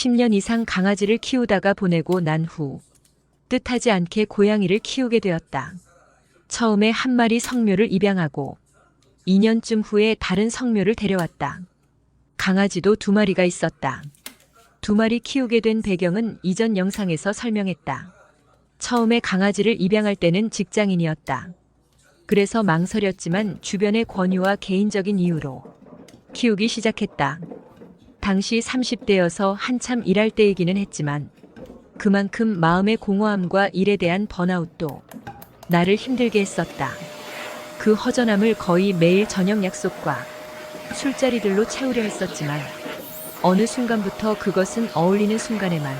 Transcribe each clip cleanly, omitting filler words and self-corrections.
10년 이상 강아지를 키우다가 보내고 난 후 뜻하지 않게 고양이를 키우게 되었다. 처음에 한 마리 성묘를 입양하고 2년쯤 후에 다른 성묘를 데려왔다. 강아지도 2마리가 있었다. 2마리 키우게 된 배경은 이전 영상에서 설명했다. 처음에 강아지를 입양할 때는 직장인이었다. 그래서 망설였지만 주변의 권유와 개인적인 이유로 키우기 시작했다. 당시 30대여서 한참 일할 때이기는 했지만 그만큼 마음의 공허함과 일에 대한 번아웃도 나를 힘들게 했었다. 그 허전함을 거의 매일 저녁 약속과 술자리들로 채우려 했었지만 어느 순간부터 그것은 어울리는 순간에만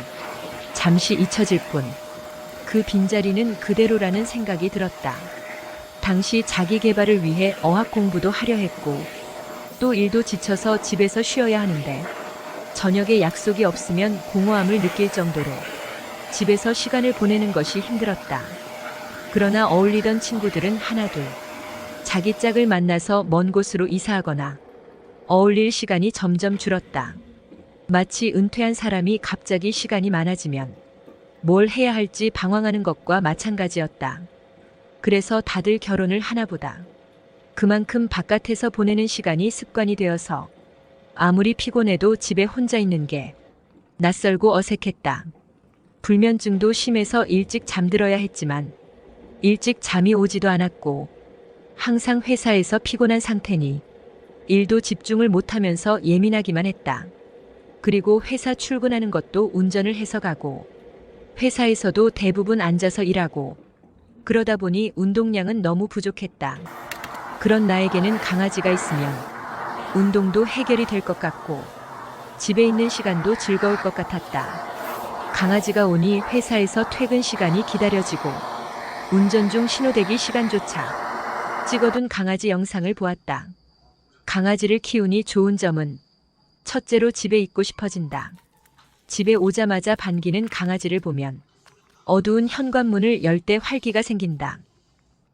잠시 잊혀질 뿐 그 빈자리는 그대로라는 생각이 들었다. 당시 자기 개발을 위해 어학 공부도 하려 했고 또 일도 지쳐서 집에서 쉬어야 하는데 저녁에 약속이 없으면 공허함을 느낄 정도로 집에서 시간을 보내는 것이 힘들었다. 그러나 어울리던 친구들은 하나둘 자기 짝을 만나서 먼 곳으로 이사하거나 어울릴 시간이 점점 줄었다. 마치 은퇴한 사람이 갑자기 시간이 많아지면 뭘 해야 할지 방황하는 것과 마찬가지였다. 그래서 다들 결혼을 하나보다. 그만큼 바깥에서 보내는 시간이 습관이 되어서 아무리 피곤해도 집에 혼자 있는 게 낯설고 어색했다. 불면증도 심해서 일찍 잠들어야 했지만 일찍 잠이 오지도 않았고 항상 회사에서 피곤한 상태니 일도 집중을 못하면서 예민하기만 했다. 그리고 회사 출근하는 것도 운전을 해서 가고 회사에서도 대부분 앉아서 일하고 그러다 보니 운동량은 너무 부족했다. 그런 나에게는 강아지가 있으면 운동도 해결이 될 것 같고 집에 있는 시간도 즐거울 것 같았다. 강아지가 오니 회사에서 퇴근 시간이 기다려지고 운전 중 신호대기 시간조차 찍어둔 강아지 영상을 보았다. 강아지를 키우니 좋은 점은 첫째로 집에 있고 싶어진다. 집에 오자마자 반기는 강아지를 보면 어두운 현관문을 열 때 활기가 생긴다.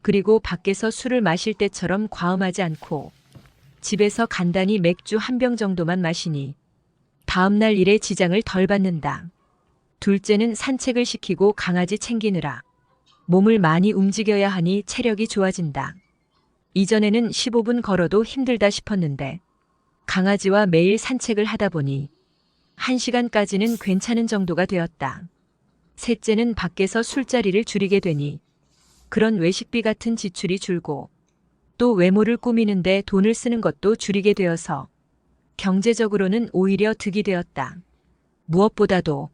그리고 밖에서 술을 마실 때처럼 과음하지 않고 집에서 간단히 맥주 한 병 정도만 마시니 다음날 일에 지장을 덜 받는다. 둘째는 산책을 시키고 강아지 챙기느라 몸을 많이 움직여야 하니 체력이 좋아진다. 이전에는 15분 걸어도 힘들다 싶었는데 강아지와 매일 산책을 하다 보니 1시간까지는 괜찮은 정도가 되었다. 셋째는 밖에서 술자리를 줄이게 되니 그런 외식비 같은 지출이 줄고 또 외모를 꾸미는데 돈을 쓰는 것도 줄이게 되어서 경제적으로는 오히려 득이 되었다. 무엇보다도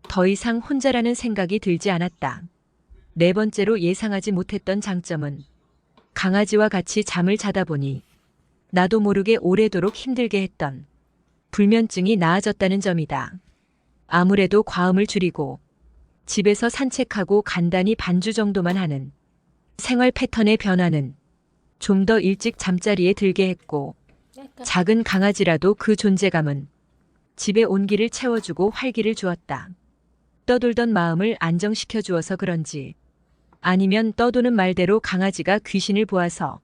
더 이상 혼자라는 생각이 들지 않았다. 네 번째로 예상하지 못했던 장점은 강아지와 같이 잠을 자다 보니 나도 모르게 오래도록 힘들게 했던 불면증이 나아졌다는 점이다. 아무래도 과음을 줄이고 집에서 산책하고 간단히 반주 정도만 하는 생활 패턴의 변화는 좀 더 일찍 잠자리에 들게 했고 작은 강아지라도 그 존재감은 집에 온기를 채워주고 활기를 주었다. 떠돌던 마음을 안정시켜 주어서 그런지 아니면 떠도는 말대로 강아지가 귀신을 보아서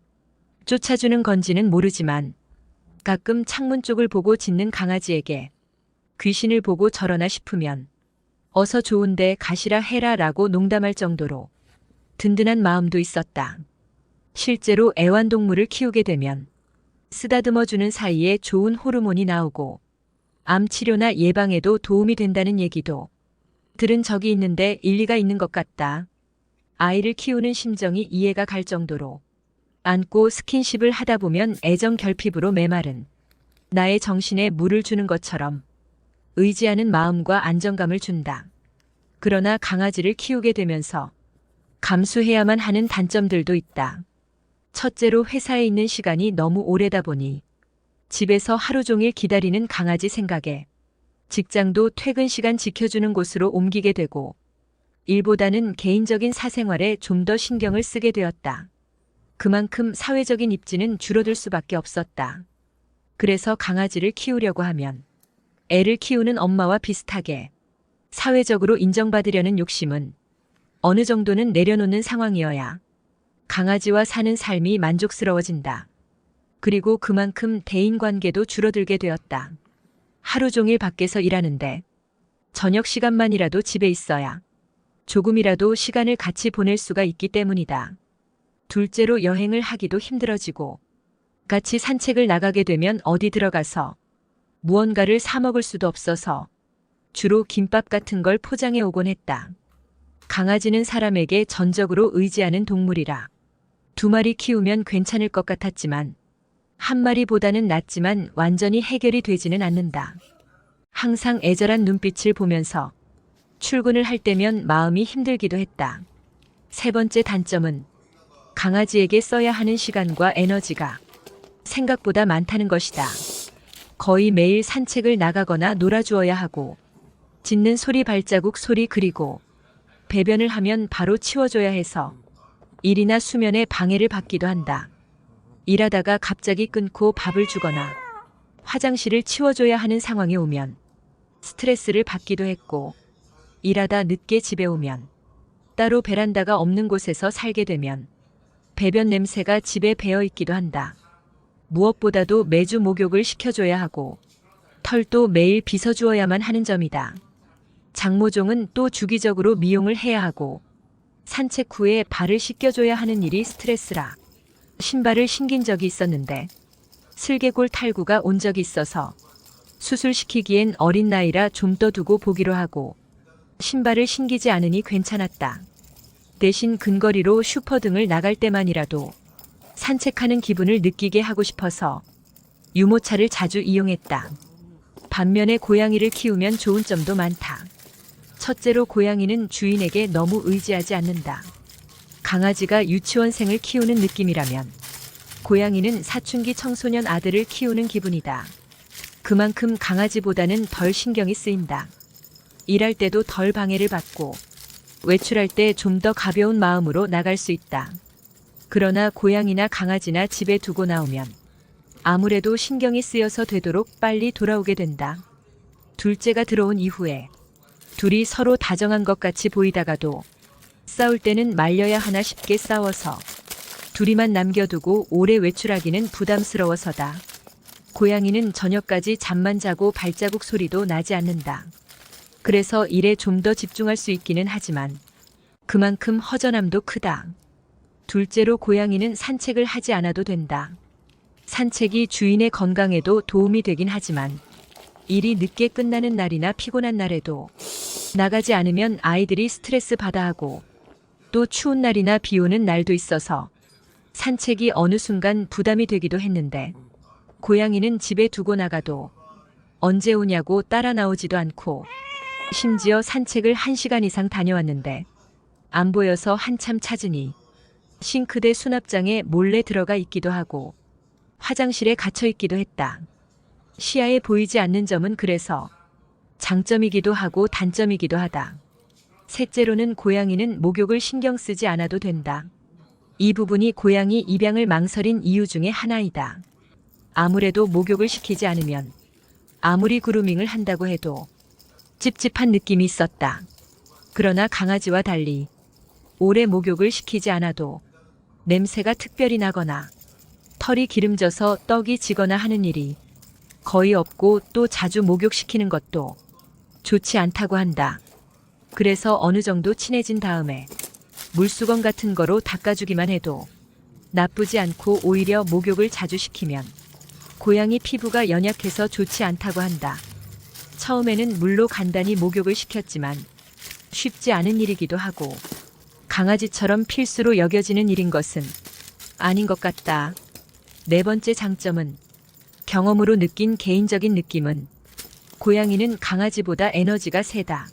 쫓아주는 건지는 모르지만 가끔 창문 쪽을 보고 짖는 강아지에게 귀신을 보고 저러나 싶으면 어서 좋은데 가시라 해라 라고 농담할 정도로 든든한 마음도 있었다. 실제로 애완동물을 키우게 되면 쓰다듬어주는 사이에 좋은 호르몬이 나오고 암 치료나 예방에도 도움이 된다는 얘기도 들은 적이 있는데 일리가 있는 것 같다. 아이를 키우는 심정이 이해가 갈 정도로 안고 스킨십을 하다 보면 애정 결핍으로 메마른 나의 정신에 물을 주는 것처럼 의지하는 마음과 안정감을 준다. 그러나 강아지를 키우게 되면서 감수해야만 하는 단점들도 있다. 첫째로 회사에 있는 시간이 너무 오래다 보니 집에서 하루 종일 기다리는 강아지 생각에 직장도 퇴근 시간 지켜주는 곳으로 옮기게 되고 일보다는 개인적인 사생활에 좀 더 신경을 쓰게 되었다. 그만큼 사회적인 입지는 줄어들 수밖에 없었다. 그래서 강아지를 키우려고 하면 애를 키우는 엄마와 비슷하게 사회적으로 인정받으려는 욕심은 어느 정도는 내려놓는 상황이어야 강아지와 사는 삶이 만족스러워진다. 그리고 그만큼 대인관계도 줄어들게 되었다. 하루 종일 밖에서 일하는데 저녁 시간만이라도 집에 있어야 조금이라도 시간을 같이 보낼 수가 있기 때문이다. 둘째로 여행을 하기도 힘들어지고 같이 산책을 나가게 되면 어디 들어가서 무언가를 사 먹을 수도 없어서 주로 김밥 같은 걸 포장해 오곤 했다. 강아지는 사람에게 전적으로 의지하는 동물이라 2마리 키우면 괜찮을 것 같았지만 1마리보다는 낫지만 완전히 해결이 되지는 않는다. 항상 애절한 눈빛을 보면서 출근을 할 때면 마음이 힘들기도 했다. 3번째 단점은 강아지에게 써야 하는 시간과 에너지가 생각보다 많다는 것이다. 거의 매일 산책을 나가거나 놀아주어야 하고 짖는 소리, 발자국 소리, 그리고 배변을 하면 바로 치워줘야 해서 일이나 수면에 방해를 받기도 한다. 일하다가 갑자기 끊고 밥을 주거나 화장실을 치워줘야 하는 상황이 오면 스트레스를 받기도 했고, 일하다 늦게 집에 오면 따로 베란다가 없는 곳에서 살게 되면 배변 냄새가 집에 배어 있기도 한다. 무엇보다도 매주 목욕을 시켜줘야 하고 털도 매일 빗어주어야만 하는 점이다. 장모종은 또 주기적으로 미용을 해야 하고 산책 후에 발을 씻겨줘야 하는 일이 스트레스라 신발을 신긴 적이 있었는데 슬개골 탈구가 온 적이 있어서 수술시키기엔 어린 나이라 좀 더 두고 보기로 하고 신발을 신기지 않으니 괜찮았다. 대신 근거리로 슈퍼 등을 나갈 때만이라도 산책하는 기분을 느끼게 하고 싶어서 유모차를 자주 이용했다. 반면에 고양이를 키우면 좋은 점도 많다. 첫째로 고양이는 주인에게 너무 의지하지 않는다. 강아지가 유치원생을 키우는 느낌이라면 고양이는 사춘기 청소년 아들을 키우는 기분이다. 그만큼 강아지보다는 덜 신경이 쓰인다. 일할 때도 덜 방해를 받고 외출할 때 좀 더 가벼운 마음으로 나갈 수 있다. 그러나 고양이나 강아지나 집에 두고 나오면 아무래도 신경이 쓰여서 되도록 빨리 돌아오게 된다. 둘째가 들어온 이후에 둘이 서로 다정한 것 같이 보이다가도 싸울 때는 말려야 하나 싶게 싸워서 둘이만 남겨두고 오래 외출하기는 부담스러워서다. 고양이는 저녁까지 잠만 자고 발자국 소리도 나지 않는다. 그래서 일에 좀 더 집중할 수 있기는 하지만 그만큼 허전함도 크다. 둘째로 고양이는 산책을 하지 않아도 된다. 산책이 주인의 건강에도 도움이 되긴 하지만 일이 늦게 끝나는 날이나 피곤한 날에도 나가지 않으면 아이들이 스트레스 받아 하고 또 추운 날이나 비 오는 날도 있어서 산책이 어느 순간 부담이 되기도 했는데 고양이는 집에 두고 나가도 언제 오냐고 따라 나오지도 않고 심지어 산책을 1시간 이상 다녀왔는데 안 보여서 한참 찾으니 싱크대 수납장에 몰래 들어가 있기도 하고 화장실에 갇혀 있기도 했다. 시야에 보이지 않는 점은 그래서 장점이기도 하고 단점이기도 하다. 셋째로는 고양이는 목욕을 신경 쓰지 않아도 된다. 이 부분이 고양이 입양을 망설인 이유 중에 하나이다. 아무래도 목욕을 시키지 않으면 아무리 그루밍을 한다고 해도 찝찝한 느낌이 있었다. 그러나 강아지와 달리 오래 목욕을 시키지 않아도 냄새가 특별히 나거나 털이 기름져서 떡이 지거나 하는 일이 거의 없고 또 자주 목욕시키는 것도 좋지 않다고 한다. 그래서 어느 정도 친해진 다음에 물수건 같은 거로 닦아주기만 해도 나쁘지 않고 오히려 목욕을 자주 시키면 고양이 피부가 연약해서 좋지 않다고 한다. 처음에는 물로 간단히 목욕을 시켰지만 쉽지 않은 일이기도 하고 강아지처럼 필수로 여겨지는 일인 것은 아닌 것 같다. 4번째 장점은 경험으로 느낀 개인적인 느낌은 고양이는 강아지보다 에너지가 세다.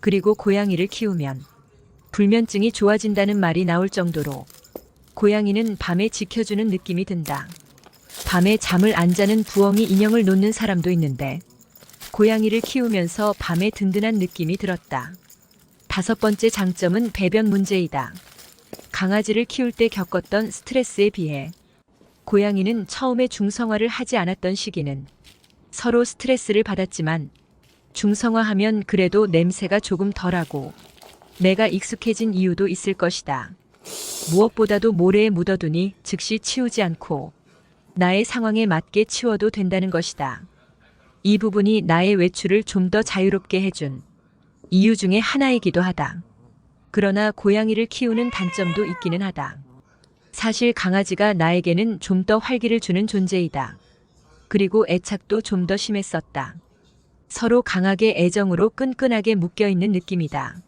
그리고 고양이를 키우면 불면증이 좋아진다는 말이 나올 정도로 고양이는 밤에 지켜주는 느낌이 든다. 밤에 잠을 안 자는 부엉이 인형을 놓는 사람도 있는데 고양이를 키우면서 밤에 든든한 느낌이 들었다. 5번째 장점은 배변 문제이다. 강아지를 키울 때 겪었던 스트레스에 비해 고양이는 처음에 중성화를 하지 않았던 시기는 서로 스트레스를 받았지만 중성화하면 그래도 냄새가 조금 덜하고 내가 익숙해진 이유도 있을 것이다. 무엇보다도 모래에 묻어두니 즉시 치우지 않고 나의 상황에 맞게 치워도 된다는 것이다. 이 부분이 나의 외출을 좀 더 자유롭게 해준 이유 중에 하나이기도 하다. 그러나 고양이를 키우는 단점도 있기는 하다. 사실 강아지가 나에게는 좀 더 활기를 주는 존재이다. 그리고 애착도 좀 더 심했었다. 서로 강하게 애정으로 끈끈하게 묶여있는 느낌이다.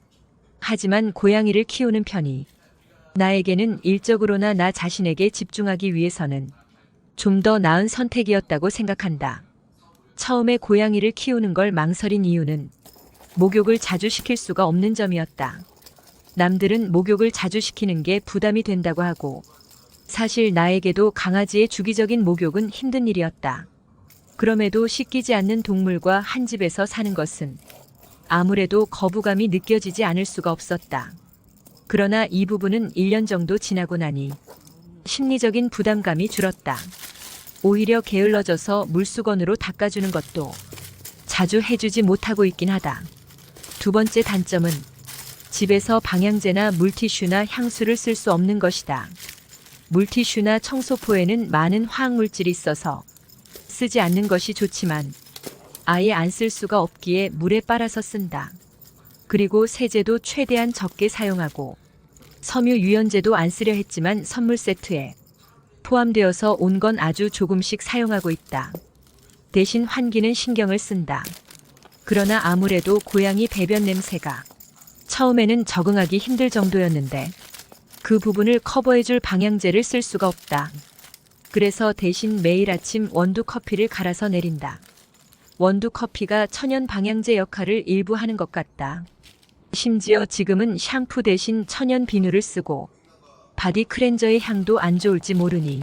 하지만 고양이를 키우는 편이 나에게는 일적으로나 나 자신에게 집중하기 위해서는 좀 더 나은 선택이었다고 생각한다. 처음에 고양이를 키우는 걸 망설인 이유는 목욕을 자주 시킬 수가 없는 점이었다. 남들은 목욕을 자주 시키는 게 부담이 된다고 하고, 사실 나에게도 강아지의 주기적인 목욕은 힘든 일이었다. 그럼에도 씻기지 않는 동물과 한 집에서 사는 것은 아무래도 거부감이 느껴지지 않을 수가 없었다. 그러나 이 부분은 1년 정도 지나고 나니 심리적인 부담감이 줄었다. 오히려 게을러져서 물수건으로 닦아주는 것도 자주 해주지 못하고 있긴 하다. 두 번째 단점은 집에서 방향제나 물티슈나 향수를 쓸 수 없는 것이다. 물티슈나 청소포에는 많은 화학물질이 있어서 쓰지 않는 것이 좋지만 아예 안 쓸 수가 없기에 물에 빨아서 쓴다. 그리고 세제도 최대한 적게 사용하고 섬유 유연제도 안 쓰려 했지만 선물 세트에 포함되어서 온 건 아주 조금씩 사용하고 있다. 대신 환기는 신경을 쓴다. 그러나 아무래도 고양이 배변 냄새가 처음에는 적응하기 힘들 정도였는데 그 부분을 커버해줄 방향제를 쓸 수가 없다. 그래서 대신 매일 아침 원두 커피를 갈아서 내린다. 원두 커피가 천연 방향제 역할을 일부 하는 것 같다. 심지어 지금은 샴푸 대신 천연 비누를 쓰고 바디 클렌저의 향도 안 좋을지 모르니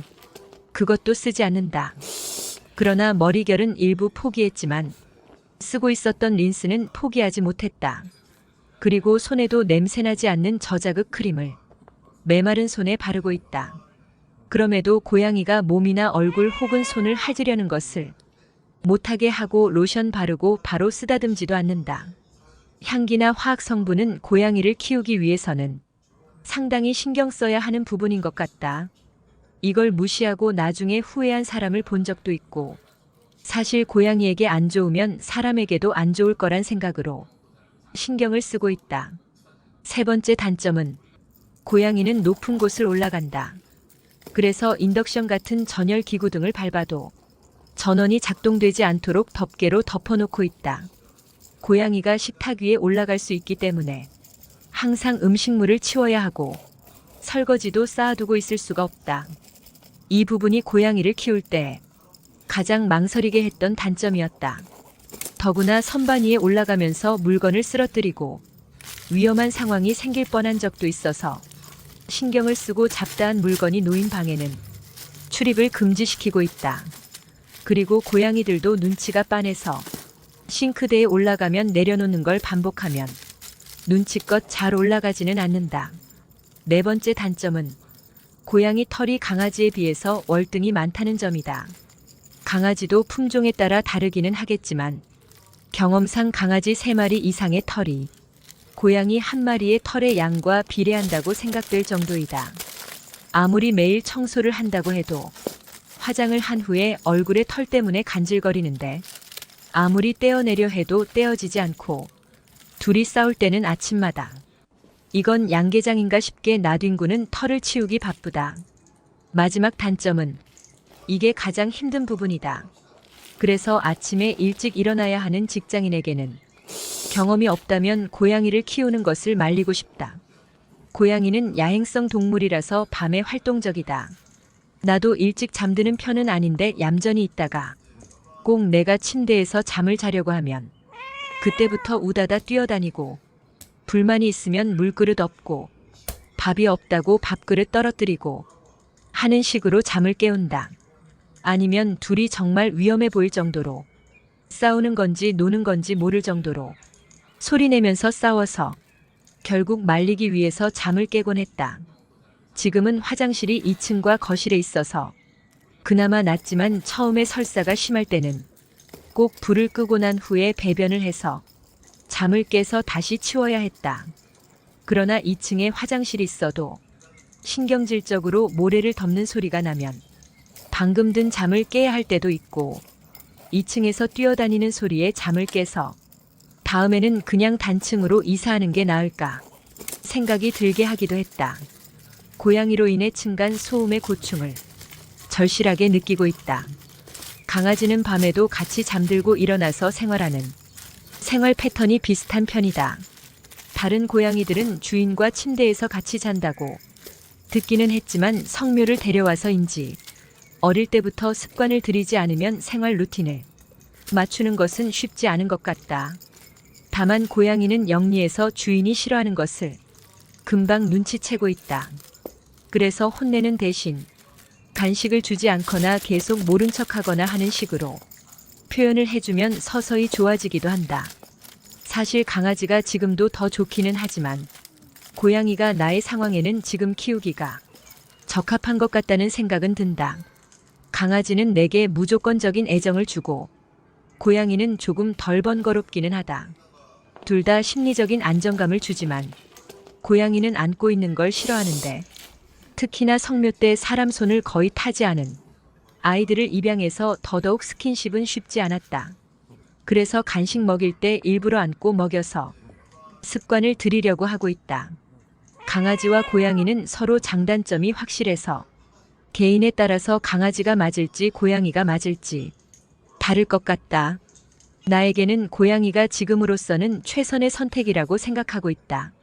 그것도 쓰지 않는다. 그러나 머리결은 일부 포기했지만 쓰고 있었던 린스는 포기하지 못했다. 그리고 손에도 냄새나지 않는 저자극 크림을 메마른 손에 바르고 있다. 그럼에도 고양이가 몸이나 얼굴 혹은 손을 핥으려는 것을 못하게 하고 로션 바르고 바로 쓰다듬지도 않는다. 향기나 화학 성분은 고양이를 키우기 위해서는 상당히 신경 써야 하는 부분인 것 같다. 이걸 무시하고 나중에 후회한 사람을 본 적도 있고, 사실 고양이에게 안 좋으면 사람에게도 안 좋을 거란 생각으로 신경을 쓰고 있다. 세 번째 단점은 고양이는 높은 곳을 올라간다. 그래서 인덕션 같은 전열 기구 등을 밟아도 전원이 작동되지 않도록 덮개로 덮어놓고 있다. 고양이가 식탁 위에 올라갈 수 있기 때문에 항상 음식물을 치워야 하고 설거지도 쌓아두고 있을 수가 없다. 이 부분이 고양이를 키울 때 가장 망설이게 했던 단점이었다. 더구나 선반 위에 올라가면서 물건을 쓰러뜨리고 위험한 상황이 생길 뻔한 적도 있어서 신경을 쓰고 잡다한 물건이 놓인 방에는 출입을 금지시키고 있다. 그리고 고양이들도 눈치가 빤해서 싱크대에 올라가면 내려놓는 걸 반복하면 눈치껏 잘 올라가지는 않는다. 네 번째 단점은 고양이 털이 강아지에 비해서 월등히 많다는 점이다. 강아지도 품종에 따라 다르기는 하겠지만 경험상 강아지 3마리 이상의 털이 고양이 1마리의 털의 양과 비례한다고 생각될 정도이다. 아무리 매일 청소를 한다고 해도 화장을 한 후에 얼굴에 털 때문에 간질거리는데 아무리 떼어내려 해도 떼어지지 않고 둘이 싸울 때는 아침마다 이건 양계장인가 싶게 나뒹구는 털을 치우기 바쁘다. 마지막 단점은 이게 가장 힘든 부분이다. 그래서 아침에 일찍 일어나야 하는 직장인에게는 경험이 없다면 고양이를 키우는 것을 말리고 싶다. 고양이는 야행성 동물이라서 밤에 활동적이다. 나도 일찍 잠드는 편은 아닌데 얌전히 있다가 꼭 내가 침대에서 잠을 자려고 하면 그때부터 우다다 뛰어다니고 불만이 있으면 물그릇 엎고 밥이 없다고 밥그릇 떨어뜨리고 하는 식으로 잠을 깨운다. 아니면 둘이 정말 위험해 보일 정도로 싸우는 건지 노는 건지 모를 정도로 소리내면서 싸워서 결국 말리기 위해서 잠을 깨곤 했다. 지금은 화장실이 2층과 거실에 있어서 그나마 낫지만 처음에 설사가 심할 때는 꼭 불을 끄고 난 후에 배변을 해서 잠을 깨서 다시 치워야 했다. 그러나 2층에 화장실이 있어도 신경질적으로 모래를 덮는 소리가 나면 방금 든 잠을 깨야 할 때도 있고 2층에서 뛰어다니는 소리에 잠을 깨서 다음에는 그냥 단층으로 이사하는 게 나을까 생각이 들게 하기도 했다. 고양이로 인해 층간 소음의 고충을 절실하게 느끼고 있다. 강아지는 밤에도 같이 잠들고 일어나서 생활하는 생활 패턴이 비슷한 편이다. 다른 고양이들은 주인과 침대에서 같이 잔다고 듣기는 했지만 성묘를 데려와서인지 어릴 때부터 습관을 들이지 않으면 생활 루틴을 맞추는 것은 쉽지 않은 것 같다. 다만 고양이는 영리해서 주인이 싫어하는 것을 금방 눈치채고 있다. 그래서 혼내는 대신 간식을 주지 않거나 계속 모른 척하거나 하는 식으로 표현을 해주면 서서히 좋아지기도 한다. 사실 강아지가 지금도 더 좋기는 하지만 고양이가 나의 상황에는 지금 키우기가 적합한 것 같다는 생각은 든다. 강아지는 내게 무조건적인 애정을 주고 고양이는 조금 덜 번거롭기는 하다. 둘 다 심리적인 안정감을 주지만 고양이는 안고 있는 걸 싫어하는데 특히나 성묘 때 사람 손을 거의 타지 않은 아이들을 입양해서 더더욱 스킨십은 쉽지 않았다. 그래서 간식 먹일 때 일부러 안고 먹여서 습관을 들이려고 하고 있다. 강아지와 고양이는 서로 장단점이 확실해서 개인에 따라서 강아지가 맞을지 고양이가 맞을지 다를 것 같다. 나에게는 고양이가 지금으로서는 최선의 선택이라고 생각하고 있다.